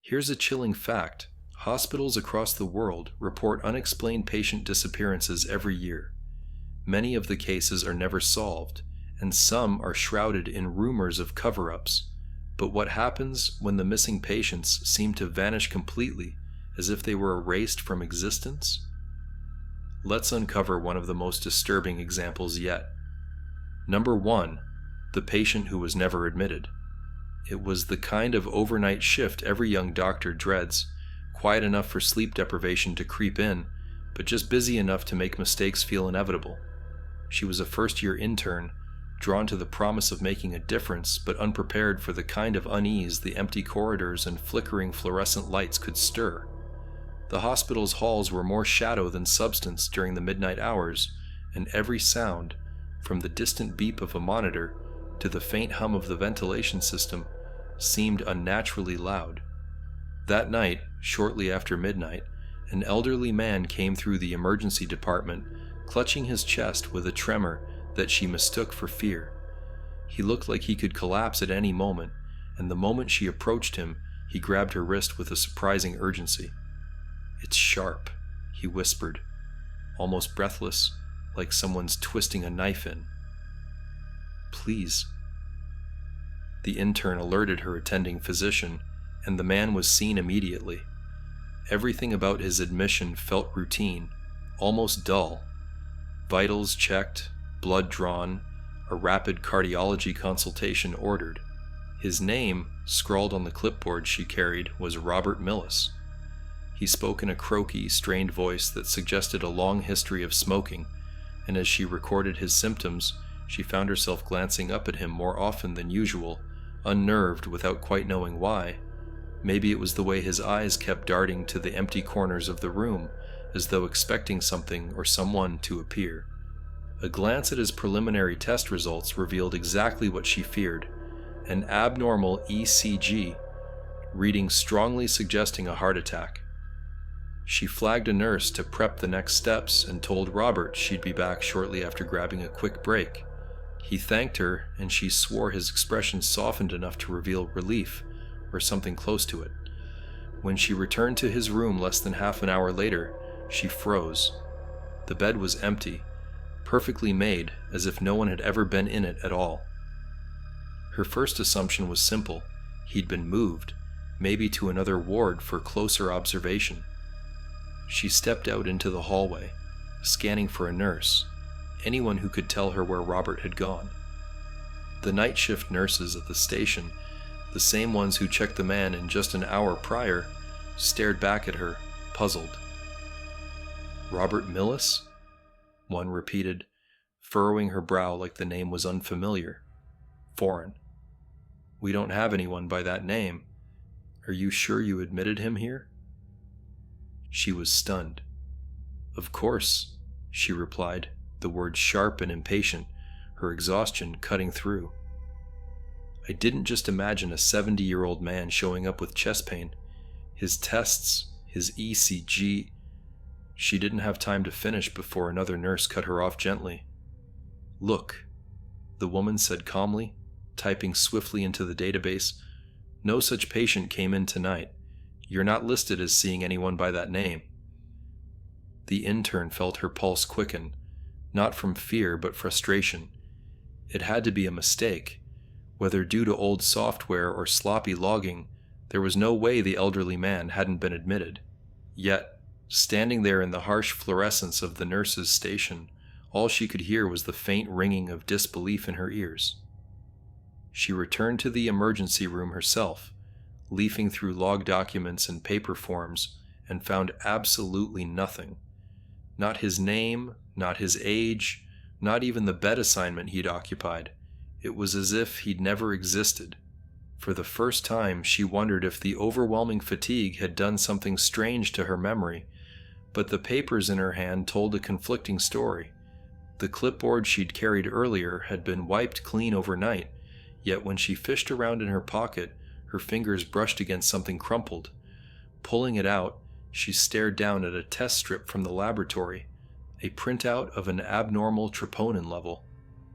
Here's a chilling fact. Hospitals across the world report unexplained patient disappearances every year. Many of the cases are never solved, and some are shrouded in rumors of cover-ups. But what happens when the missing patients seem to vanish completely, as if they were erased from existence? Let's uncover one of the most disturbing examples yet. Number 1. The patient who was never admitted. It was the kind of overnight shift every young doctor dreads, quiet enough for sleep deprivation to creep in, but just busy enough to make mistakes feel inevitable. She was a first-year intern, drawn to the promise of making a difference, but unprepared for the kind of unease the empty corridors and flickering fluorescent lights could stir. The hospital's halls were more shadow than substance during the midnight hours, and every sound, from the distant beep of a monitor to the faint hum of the ventilation system, seemed unnaturally loud. That night, shortly after midnight, an elderly man came through the emergency department, clutching his chest with a tremor that she mistook for fear. He looked like he could collapse at any moment, and the moment she approached him, he grabbed her wrist with a surprising urgency. "It's sharp," he whispered, almost breathless, like someone's twisting a knife in. "Please." The intern alerted her attending physician, and the man was seen immediately. Everything about his admission felt routine, almost dull. Vitals checked, blood drawn, a rapid cardiology consultation ordered. His name, scrawled on the clipboard she carried, was Robert Millis. He spoke in a croaky, strained voice that suggested a long history of smoking, and as she recorded his symptoms, she found herself glancing up at him more often than usual, unnerved without quite knowing why. Maybe it was the way his eyes kept darting to the empty corners of the room, as though expecting something or someone to appear. A glance at his preliminary test results revealed exactly what she feared: an abnormal ECG, reading strongly suggesting a heart attack. She flagged a nurse to prep the next steps and told Robert she'd be back shortly after grabbing a quick break. He thanked her, and she swore his expression softened enough to reveal relief, or something close to it. When she returned to his room less than half an hour later, she froze. The bed was empty, perfectly made, as if no one had ever been in it at all. Her first assumption was simple: he'd been moved, maybe to another ward for closer observation. She stepped out into the hallway, scanning for a nurse, anyone who could tell her where Robert had gone. The night shift nurses at the station, the same ones who checked the man in just an hour prior, stared back at her, puzzled. "Robert Millis?" one repeated, furrowing her brow like the name was unfamiliar, foreign. "We don't have anyone by that name. Are you sure you admitted him here?" She was stunned. "Of course," she replied, the words sharp and impatient, her exhaustion cutting through. "I didn't just imagine a 70-year-old man showing up with chest pain. His tests, his ECG..." She didn't have time to finish before another nurse cut her off gently. "Look," the woman said calmly, typing swiftly into the database. "No such patient came in tonight. You're not listed as seeing anyone by that name." The intern felt her pulse quicken, not from fear but frustration. It had to be a mistake. Whether due to old software or sloppy logging, there was no way the elderly man hadn't been admitted. Yet, standing there in the harsh fluorescence of the nurse's station, all she could hear was the faint ringing of disbelief in her ears. She returned to the emergency room herself, leafing through log documents and paper forms, and found absolutely nothing. Not his name, not his age, not even the bed assignment he'd occupied. It was as if he'd never existed. For the first time, she wondered if the overwhelming fatigue had done something strange to her memory, but the papers in her hand told a conflicting story. The clipboard she'd carried earlier had been wiped clean overnight, yet when she fished around in her pocket, her fingers brushed against something crumpled. Pulling it out, she stared down at a test strip from the laboratory, a printout of an abnormal troponin level.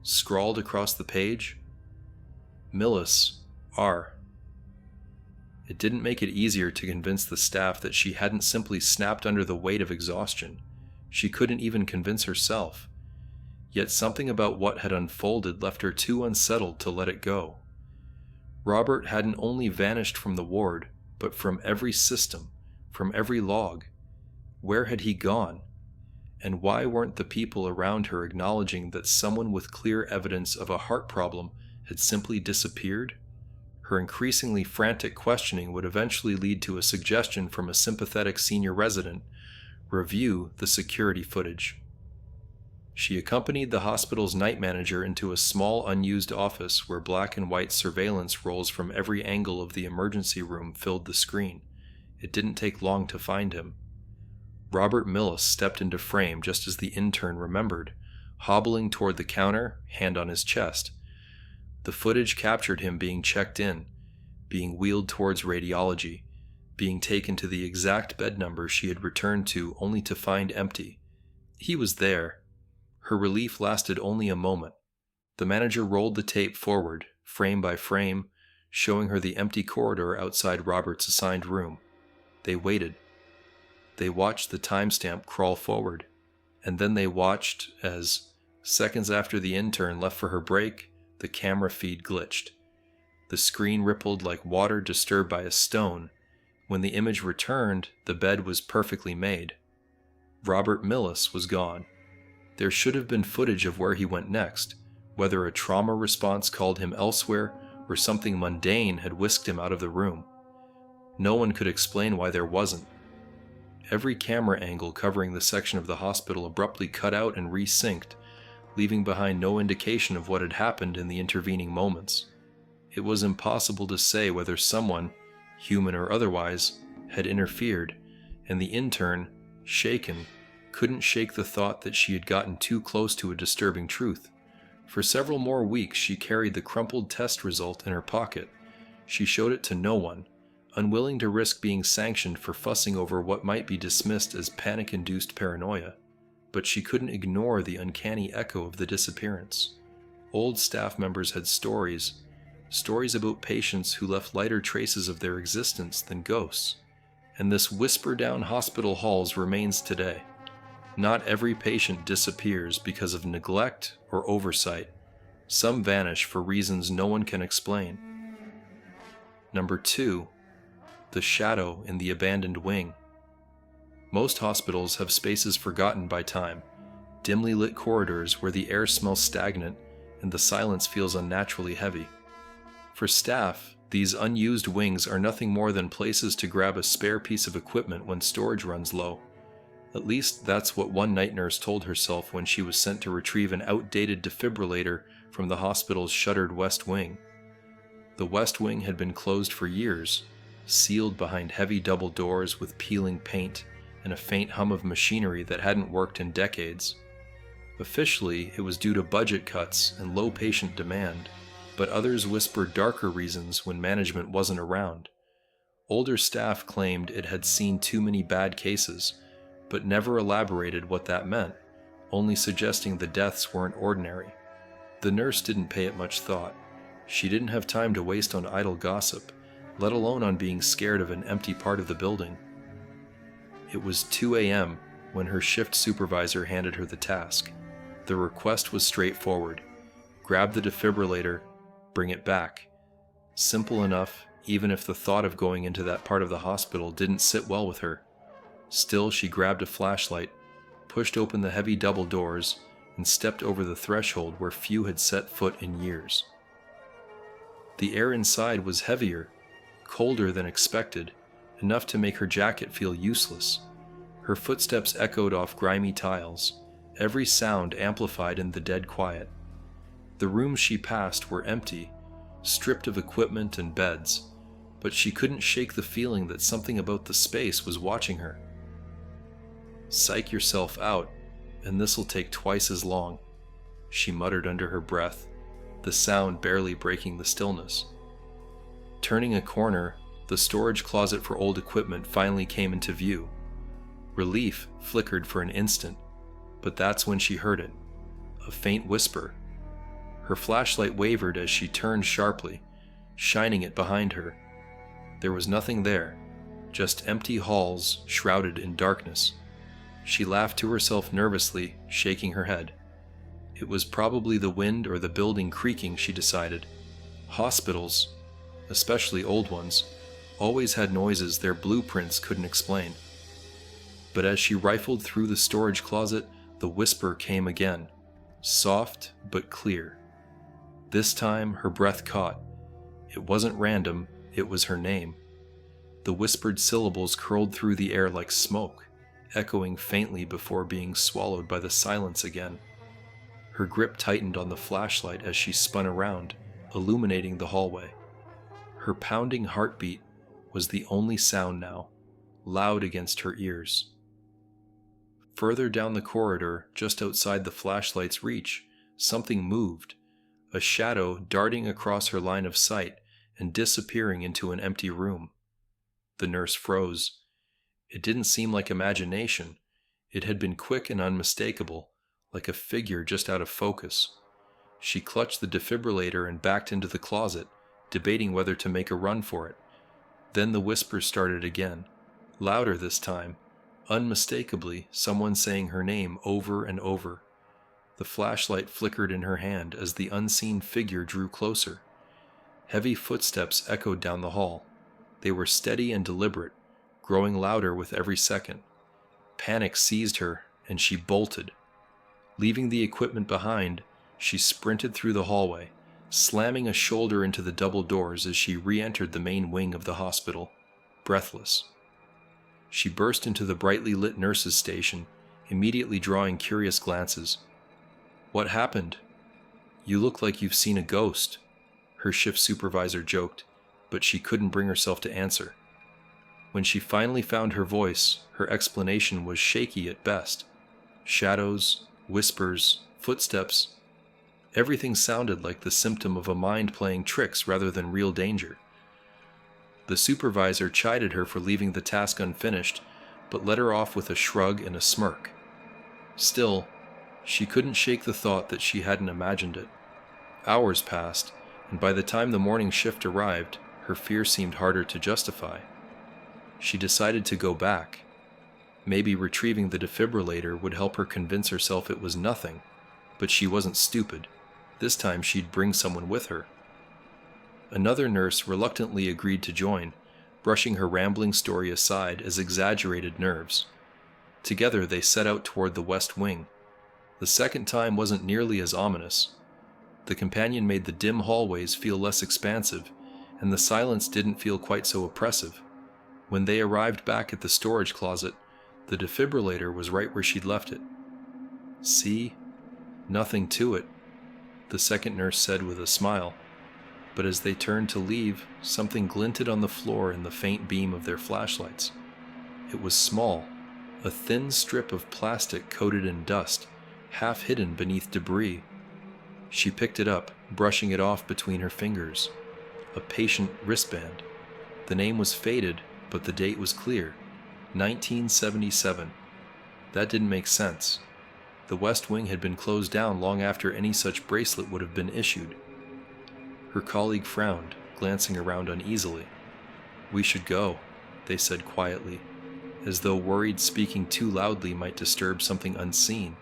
Scrawled across the page, "Millis, R." It didn't make it easier to convince the staff that she hadn't simply snapped under the weight of exhaustion. She couldn't even convince herself. Yet something about what had unfolded left her too unsettled to let it go. Robert hadn't only vanished from the ward, but from every system, from every log. Where had he gone? And why weren't the people around her acknowledging that someone with clear evidence of a heart problem had simply disappeared? Her increasingly frantic questioning would eventually lead to a suggestion from a sympathetic senior resident: review the security footage. She accompanied the hospital's night manager into a small unused office where black and white surveillance rolls from every angle of the emergency room filled the screen. It didn't take long to find him. Robert Millis stepped into frame just as the intern remembered, hobbling toward the counter, hand on his chest. The footage captured him being checked in, being wheeled towards radiology, being taken to the exact bed number she had returned to only to find empty. He was there. Her relief lasted only a moment. The manager rolled the tape forward, frame by frame, showing her the empty corridor outside Robert's assigned room. They waited. They watched the timestamp crawl forward, and then they watched as, seconds after the intern left for her break, the camera feed glitched. The screen rippled like water disturbed by a stone. When the image returned, the bed was perfectly made. Robert Millis was gone. There should have been footage of where he went next, whether a trauma response called him elsewhere or something mundane had whisked him out of the room. No one could explain why there wasn't. Every camera angle covering the section of the hospital abruptly cut out and resynced, leaving behind no indication of what had happened in the intervening moments. It was impossible to say whether someone, human or otherwise, had interfered, and the intern, shaken, couldn't shake the thought that she had gotten too close to a disturbing truth. For several more weeks she carried the crumpled test result in her pocket. She showed it to no one, unwilling to risk being sanctioned for fussing over what might be dismissed as panic-induced paranoia. But she couldn't ignore the uncanny echo of the disappearance. Old staff members had stories about patients who left lighter traces of their existence than ghosts. And this whisper down hospital halls remains today. Not every patient disappears because of neglect or oversight. Some vanish for reasons no one can explain. Number 2. The shadow in the abandoned wing. Most hospitals have spaces forgotten by time, dimly lit corridors where the air smells stagnant and the silence feels unnaturally heavy. For staff, these unused wings are nothing more than places to grab a spare piece of equipment when storage runs low. At least that's what one night nurse told herself when she was sent to retrieve an outdated defibrillator from the hospital's shuttered West Wing. The West Wing had been closed for years, sealed behind heavy double doors with peeling paint and a faint hum of machinery that hadn't worked in decades. Officially, it was due to budget cuts and low patient demand, but others whispered darker reasons when management wasn't around. Older staff claimed it had seen too many bad cases, but never elaborated what that meant, only suggesting the deaths weren't ordinary. The nurse didn't pay it much thought. She didn't have time to waste on idle gossip, let alone on being scared of an empty part of the building. It was 2 a.m. when her shift supervisor handed her the task. The request was straightforward. Grab the defibrillator, bring it back. Simple enough, even if the thought of going into that part of the hospital didn't sit well with her. Still, she grabbed a flashlight, pushed open the heavy double doors, and stepped over the threshold where few had set foot in years. The air inside was heavier, colder than expected, enough to make her jacket feel useless. Her footsteps echoed off grimy tiles, every sound amplified in the dead quiet. The rooms she passed were empty, stripped of equipment and beds, but she couldn't shake the feeling that something about the space was watching her. "Psych yourself out, and this'll take twice as long," she muttered under her breath, the sound barely breaking the stillness. Turning a corner, the storage closet for old equipment finally came into view. Relief flickered for an instant, but that's when she heard it, a faint whisper. Her flashlight wavered as she turned sharply, shining it behind her. There was nothing there, just empty halls shrouded in darkness. She laughed to herself nervously, shaking her head. It was probably the wind or the building creaking, she decided. Hospitals, especially old ones, always had noises their blueprints couldn't explain. But as she rifled through the storage closet, the whisper came again, soft but clear. This time her breath caught. It wasn't random, it was her name. The whispered syllables curled through the air like smoke, echoing faintly before being swallowed by the silence again. Her grip tightened on the flashlight as she spun around, illuminating the hallway. Her pounding heartbeat was the only sound now, loud against her ears. Further down the corridor, just outside the flashlight's reach, something moved, a shadow darting across her line of sight and disappearing into an empty room. The nurse froze. It didn't seem like imagination. It had been quick and unmistakable, like a figure just out of focus. She clutched the defibrillator and backed into the closet, debating whether to make a run for it. Then the whispers started again, louder this time, unmistakably someone saying her name over and over. The flashlight flickered in her hand as the unseen figure drew closer. Heavy footsteps echoed down the hall. They were steady and deliberate, growing louder with every second. Panic seized her, and she bolted. Leaving the equipment behind, she sprinted through the hallway, slamming a shoulder into the double doors as she re-entered the main wing of the hospital, breathless. She burst into the brightly lit nurses' station, immediately drawing curious glances. "What happened? You look like you've seen a ghost," her shift supervisor joked, but she couldn't bring herself to answer. When she finally found her voice, her explanation was shaky at best. Shadows, whispers, footsteps. Everything sounded like the symptom of a mind playing tricks rather than real danger. The supervisor chided her for leaving the task unfinished, but let her off with a shrug and a smirk. Still, she couldn't shake the thought that she hadn't imagined it. Hours passed, and by the time the morning shift arrived, her fear seemed harder to justify. She decided to go back. Maybe retrieving the defibrillator would help her convince herself it was nothing, but she wasn't stupid. This time she'd bring someone with her. Another nurse reluctantly agreed to join, brushing her rambling story aside as exaggerated nerves. Together they set out toward the West Wing. The second time wasn't nearly as ominous. The companion made the dim hallways feel less expansive, and the silence didn't feel quite so oppressive. When they arrived back at the storage closet, the defibrillator was right where she'd left it. "See? Nothing to it," the second nurse said with a smile. But as they turned to leave, something glinted on the floor in the faint beam of their flashlights. It was small, a thin strip of plastic coated in dust, half hidden beneath debris. She picked it up, brushing it off between her fingers. A patient wristband. The name was faded, but the date was clear. 1977. That didn't make sense. The West Wing had been closed down long after any such bracelet would have been issued. Her colleague frowned, glancing around uneasily. "We should go," they said quietly, as though worried speaking too loudly might disturb something unseen.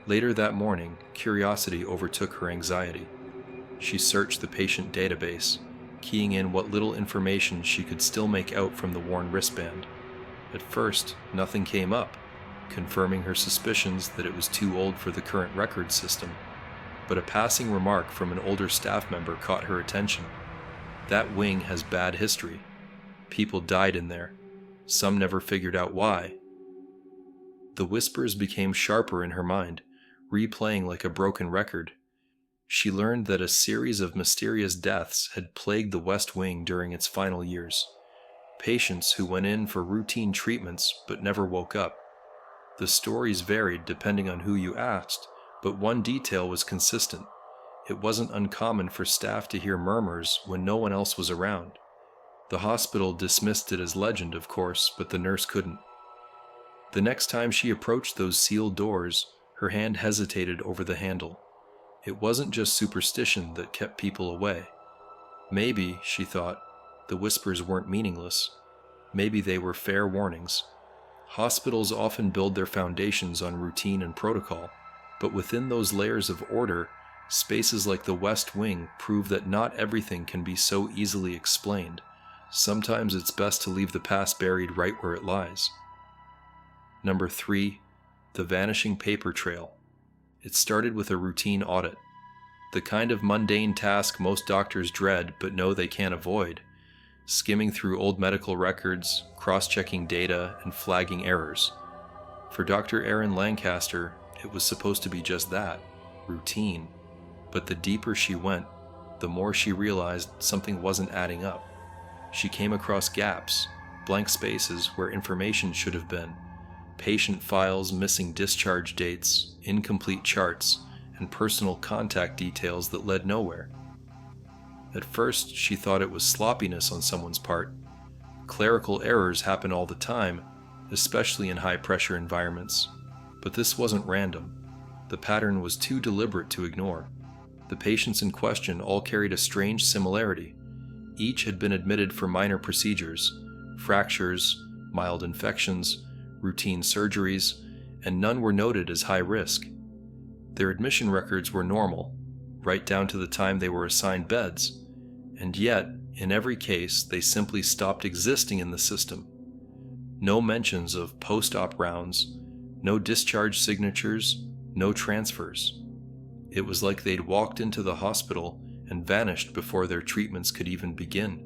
Later that morning, curiosity overtook her anxiety. She searched the patient database, keying in what little information she could still make out from the worn wristband. At first, nothing came up, confirming her suspicions that it was too old for the current record system. But a passing remark from an older staff member caught her attention. "That wing has bad history. People died in there. Some never figured out why." The whispers became sharper in her mind, replaying like a broken record. She learned that a series of mysterious deaths had plagued the West Wing during its final years. Patients who went in for routine treatments but never woke up. The stories varied depending on who you asked, but one detail was consistent. It wasn't uncommon for staff to hear murmurs when no one else was around. The hospital dismissed it as legend, of course, but the nurse couldn't. The next time she approached those sealed doors, her hand hesitated over the handle. It wasn't just superstition that kept people away. Maybe, she thought, The whispers weren't meaningless. Maybe they were fair warnings. Hospitals often build their foundations on routine and protocol, but within those layers of order, spaces like the West Wing prove that not everything can be so easily explained. Sometimes it's best to leave the past buried right where it lies. Number 3. The vanishing paper trail. It started with a routine audit. The kind of mundane task most doctors dread but know they can't avoid. Skimming through old medical records, cross-checking data, and flagging errors. For Dr. Erin Lancaster, it was supposed to be just that, routine. But the deeper she went, the more she realized something wasn't adding up. She came across gaps, blank spaces where information should have been, patient files missing discharge dates, incomplete charts, and personal contact details that led nowhere. At first, she thought it was sloppiness on someone's part. Clerical errors happen all the time, especially in high-pressure environments. But this wasn't random. The pattern was too deliberate to ignore. The patients in question all carried a strange similarity. Each had been admitted for minor procedures, fractures, mild infections, routine surgeries, and none were noted as high risk. Their admission records were normal, right down to the time they were assigned beds, and yet, in every case, they simply stopped existing in the system. No mentions of post-op rounds, no discharge signatures, no transfers. It was like they'd walked into the hospital and vanished before their treatments could even begin.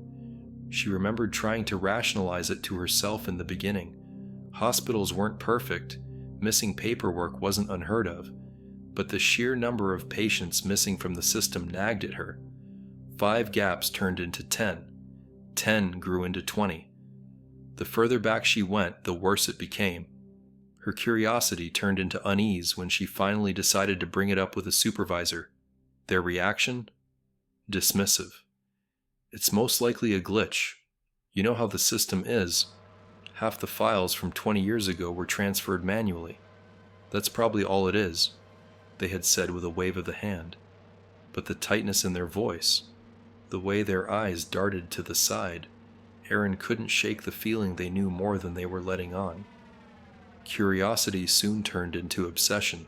She remembered trying to rationalize it to herself in the beginning. Hospitals weren't perfect, missing paperwork wasn't unheard of, but the sheer number of patients missing from the system nagged at her. 5 gaps turned into 10. 10 grew into 20. The further back she went, the worse it became. Her curiosity turned into unease when she finally decided to bring it up with a supervisor. Their reaction? Dismissive. It's most likely a glitch. You know how the system is. Half the files from 20 years ago were transferred manually. That's probably all it is, they had said with a wave of the hand. But the tightness in their voice, the way their eyes darted to the side, Erin couldn't shake the feeling they knew more than they were letting on. Curiosity soon turned into obsession.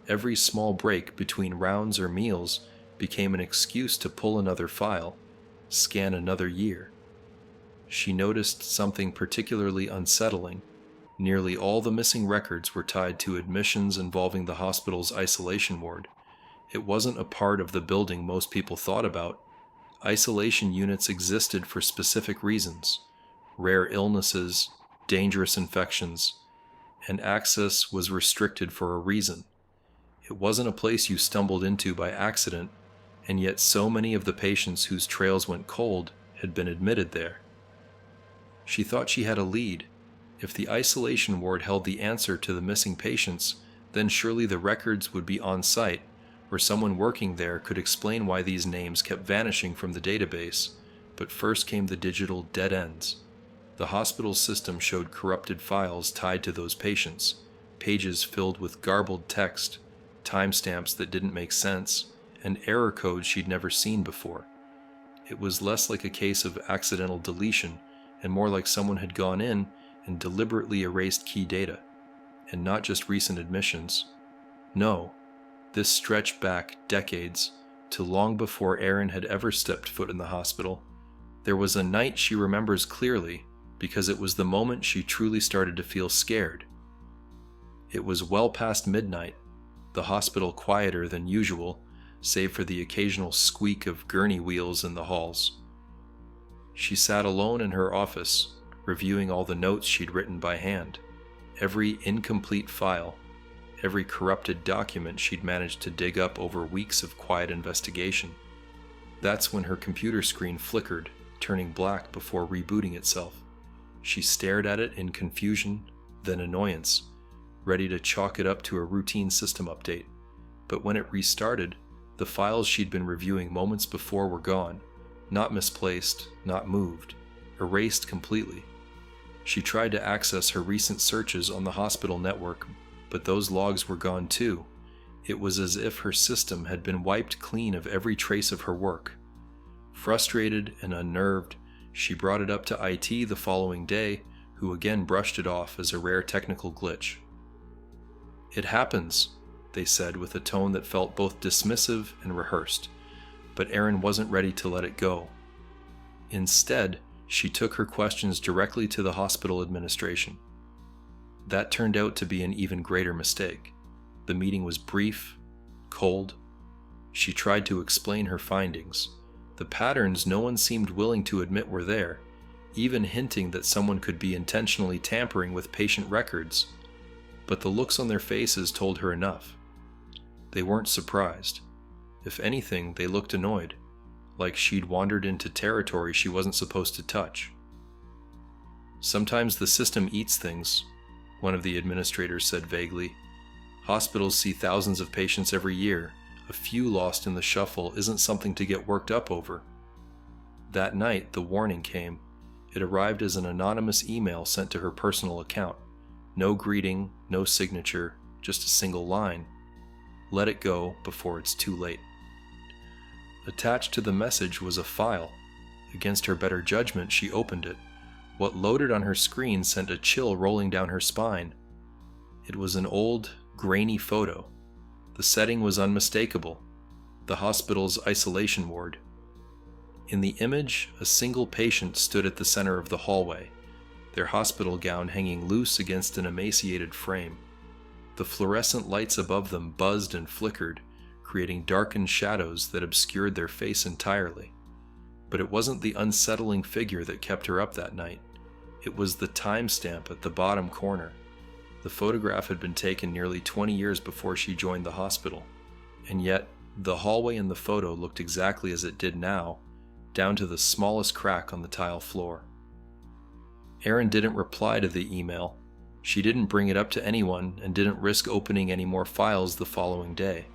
Every small break between rounds or meals became an excuse to pull another file, scan another year. She noticed something particularly unsettling. Nearly all the missing records were tied to admissions involving the hospital's isolation ward. It wasn't a part of the building most people thought about. Isolation units existed for specific reasons: rare illnesses, dangerous infections, and access was restricted for a reason. It wasn't a place you stumbled into by accident, and yet so many of the patients whose trails went cold had been admitted there. She thought she had a lead. If the isolation ward held the answer to the missing patients, then surely the records would be on site, or someone working there could explain why these names kept vanishing from the database. But first came the digital dead ends. The hospital system showed corrupted files tied to those patients, pages filled with garbled text, timestamps that didn't make sense, and error codes she'd never seen before. It was less like a case of accidental deletion and more like someone had gone in and deliberately erased key data. And not just recent admissions. No, this stretched back decades to long before Erin had ever stepped foot in the hospital. There was a night she remembers clearly because it was the moment she truly started to feel scared. It was well past midnight, the hospital quieter than usual, save for the occasional squeak of gurney wheels in the halls. She sat alone in her office, reviewing all the notes she'd written by hand, every incomplete file, every corrupted document she'd managed to dig up over weeks of quiet investigation. That's when her computer screen flickered, turning black before rebooting itself. She stared at it in confusion, then annoyance, ready to chalk it up to a routine system update. But when it restarted, the files she'd been reviewing moments before were gone, not misplaced, not moved, erased completely. She tried to access her recent searches on the hospital network, but those logs were gone too. It was as if her system had been wiped clean of every trace of her work. Frustrated and unnerved, She brought it up to IT the following day, who again brushed it off as a rare technical glitch. "It happens," they said with a tone that felt both dismissive and rehearsed, but Erin wasn't ready to let it go. Instead, she took her questions directly to the hospital administration. That turned out to be an even greater mistake. The meeting was brief, cold. She tried to explain her findings. The patterns no one seemed willing to admit were there, even hinting that someone could be intentionally tampering with patient records. But the looks on their faces told her enough. They weren't surprised. If anything, they looked annoyed, like she'd wandered into territory she wasn't supposed to touch. "Sometimes the system eats things," one of the administrators said vaguely. "Hospitals see thousands of patients every year. A few lost in the shuffle isn't something to get worked up over." That night, the warning came. It arrived as an anonymous email sent to her personal account. No greeting, no signature, just a single line. "Let it go before it's too late." Attached to the message was a file. Against her better judgment, she opened it. What loaded on her screen sent a chill rolling down her spine. It was an old, grainy photo. The setting was unmistakable. The hospital's isolation ward. In the image, a single patient stood at the center of the hallway, their hospital gown hanging loose against an emaciated frame. The fluorescent lights above them buzzed and flickered, creating darkened shadows that obscured their face entirely. But it wasn't the unsettling figure that kept her up that night. It was the timestamp at the bottom corner. The photograph had been taken nearly 20 years before she joined the hospital, and yet the hallway in the photo looked exactly as it did now, down to the smallest crack on the tile floor. Erin didn't reply to the email. She didn't bring it up to anyone and didn't risk opening any more files the following day.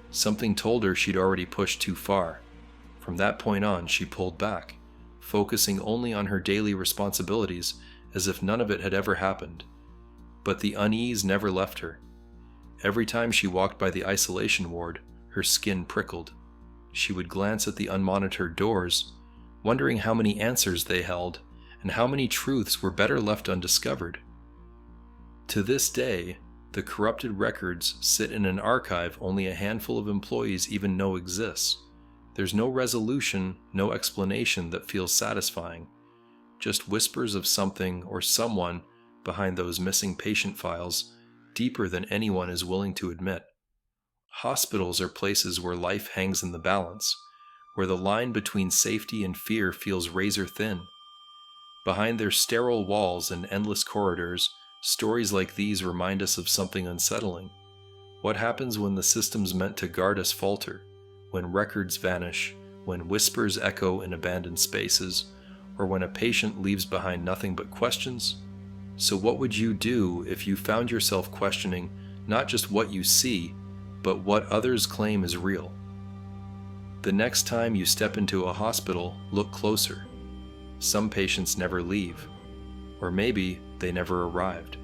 Something told her she'd already pushed too far. From that point on, she pulled back, focusing only on her daily responsibilities as if none of it had ever happened. But the unease never left her. Every time she walked by the isolation ward, her skin prickled. She would glance at the unmonitored doors, wondering how many answers they held and how many truths were better left undiscovered. To this day, the corrupted records sit in an archive only a handful of employees even know exists. There's no resolution, no explanation that feels satisfying. Just whispers of something or someone behind those missing patient files, deeper than anyone is willing to admit. Hospitals are places where life hangs in the balance, where the line between safety and fear feels razor thin. Behind their sterile walls and endless corridors, stories like these remind us of something unsettling. What happens when the systems meant to guard us falter, when records vanish, when whispers echo in abandoned spaces, or when a patient leaves behind nothing but questions? So what would you do if you found yourself questioning not just what you see, but what others claim is real? The next time you step into a hospital, look closer. Some patients never leave, or maybe they never arrived.